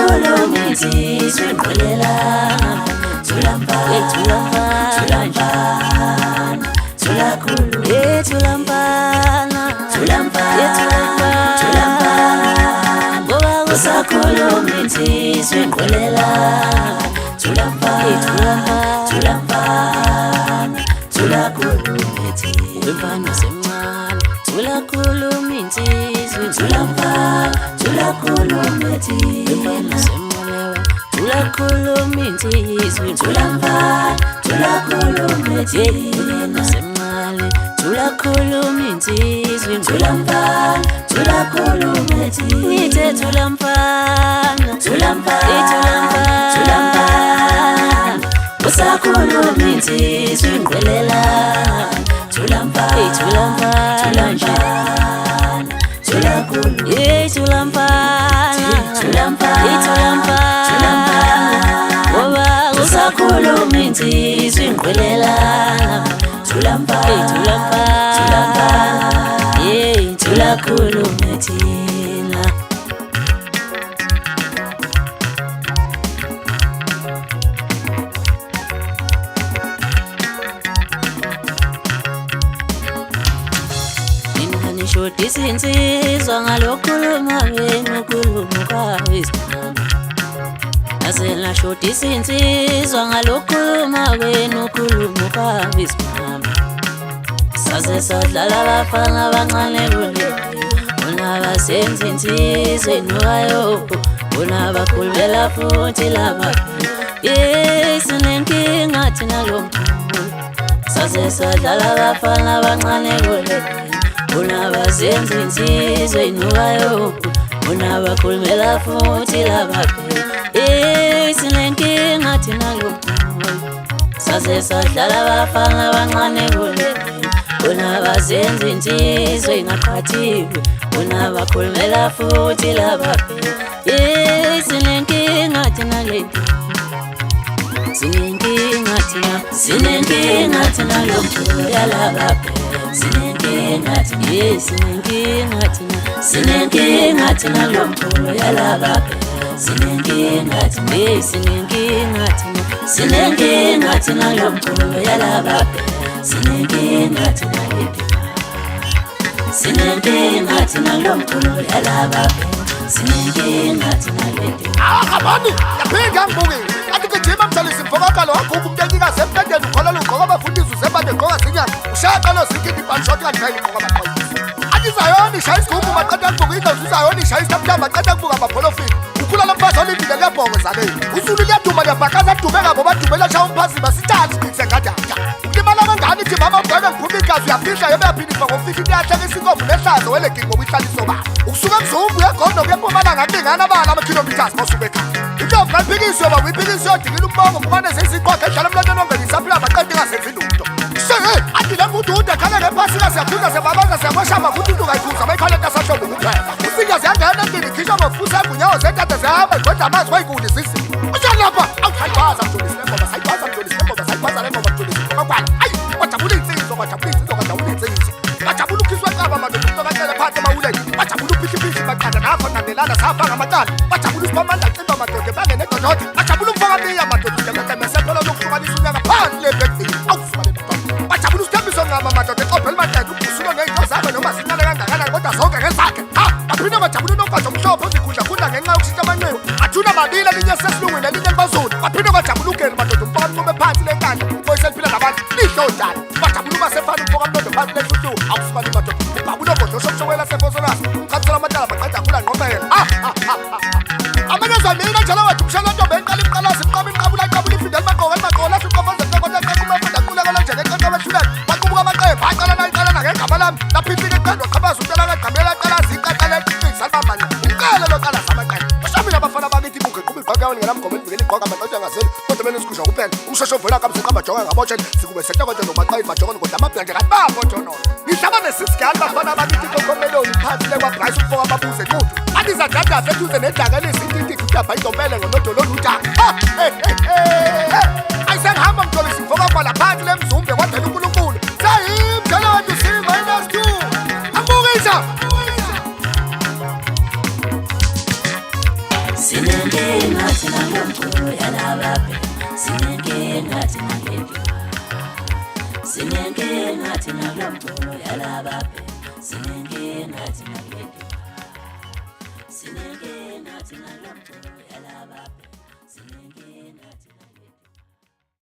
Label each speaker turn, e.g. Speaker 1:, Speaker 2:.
Speaker 1: usakhuluma insizwa ingqolelana thulampana thulampana thulakhuluma thulampana ngoba usakhuluma insizwa ingqolelana thulampana thulakhuluma wemfana semncane thulakhuluma insizwa thulakhuluma wemfana semncane thulakhuluma insizwa thulakhuluma semncane thulakhuluma insizwa thulakhuluma ngithe thulampana usakhuluma insizwa ingqolelana thulampana ngoba usakhuluma insizwa ingqolelana thulakhuluma thina shodisa insizwa ngalokhuluma wena ukhuluma kwawesimama azela shodisa insizwa ngalokhuluma wena ukhuluma kwawesimama saze sadlala abafana abancane kule bona basenza insizweni wayo bona bakhulumela futhi laba sinenkinga thina lo mkhulu saze sadlala abafana abancane kule bona basenza insizweni wayo bona bakhulumela futhi laba sinenkinga thina lo mkhulu saze sadlala abafana abancane kule bona basenza insizwe ingaqhathiwe bona bakhulumela futhi laba sinenkinga thina le sinenkinga thina lo mkhulu yalaba sinenkinga thina lo mkhulu yalaba sinenkinga thina lo mkhulu yalaba sinenkinga thina lo mkhulu yalaba sinenkinga thina leti
Speaker 2: akabani yaphinga ngibuke athi kujima mthalisi mfokakalo wakhupha umntekika semntendeni ukholela ugqoka abafundisi usebande gqoka sinyana ushaka lo sikindi panshot kanjani ugqoka abaqayisi athi zayoni shaya isigubhu maqeda ngibuka indoda zayoni shaya isitapta maqeda ngibuka abapholofini ukhula lomfazi olindile kuyabhonga zaleni usulu liyaduma liyabhakaza adume ngabo badumela shaya umphasi basithathe ngisengadaka ulimala kangani ithi mama ugqoke ngiphuma igazi uyafihla yobe yaphindiswa ngofihla iyahlekisa inkomo nehlazo welegingo obuyihlaliso ba ukusuka emzumbu uyagonda kuyempumalanga akulingana abala ama-kilometers masuke ekhaya intombi kayiphikiswe ba uyiphikiswe yodingile umbongo mfane seyiziqoqa edlala emlonyeni ongenisapila maqeda ingasenzi lutho athi le muntu ude khale ngephasika siyaphunza siyababaza siyamoshama kuthi into kayiphuza abayikhalenta sahlombe kuphela usinga ziyangena endlini khishwa ngofusa egunyawo zetata zihamba igqoda amanzi kwayikude sisi unjani lapha awusayibaza mjolisi lengoma sayibaza mjolisi lengoma sayibaza lengoma mjolisi ngokwala ayi wajabula insizwa bajabula ukhiswa encaba madoda umuntu akatshele phansi emawuleni bajabula uphihliphihli baqanda nakho nandelana safanga amacala bajabula usibamandla cimba madoda bangene edododa bajabula umfokamiya madoda udemesephela lokuhlukanisa unyaka phansi lebhekini awusuka le madoda bajabula usithembiso ngama madoda eqophela imadede ubusulo ngey'nto zabo noma zincane kangakanani kodwa zonke ngezakhe baphinde bajabula unogwaja omhlophe ozikhundlakhundla ngenxa yokushintsha amanxiwa athuna mabili elinye sesilungwini elinye libazulu baphinde bajabula ugeni madoda umfokamncube phansi lenkandla iboyise eliphila nabantu lihlonjani bajabula ubasefana umfokamnodo phansi lehluhluwa awusuka le madoda ubhabula ogodla oshobshobela sefosolasi umkhathusela amatala baqeda khula ngqophela amanye zamina njalo wathi umshana ntombe enqala imqalasi imqaba imqabula iqabula ifindela imaqoka siqofoza sekoda kumafunda kulekela njenge eqeqa abethulane baqubuka amaqepha aqalana ngegama lami laphithika eqandwa qabaza umntela kagqamela aqalazi iqaqele isalibambani umqele lo qala samaqele ushabile abafana bakithi buke quba igqoka yawo ngelamgoma elivikela igqoka amadoda angazeli kodwa bene sikhusha kuphela umshosho vela kabusuka amajonga ngabotshela sikube setekode nomaqayizi majokoni kodwa amabhenge kanti babotshono ngihlaba nesisigali bafana bakithi kokomeloni phansi lekwaBryce umfoka babuze kudu adizadada seduze nedaka lezintiti kutapha idompele ngonodololuta ayisengihamba mjolisi mfoka kwala phansi lemzumbe kwadela unkulunkulu sayimjalo wethu C-2 ambukisa
Speaker 1: sinenkinga sinenkinga thina ngomculo yalababhe sinenkinga thina ngendima sinenkinga thina ngomculo yalababhe sinenkinga thina ngendima sinenkinga thina ngomculo yalababhe sinenkinga thina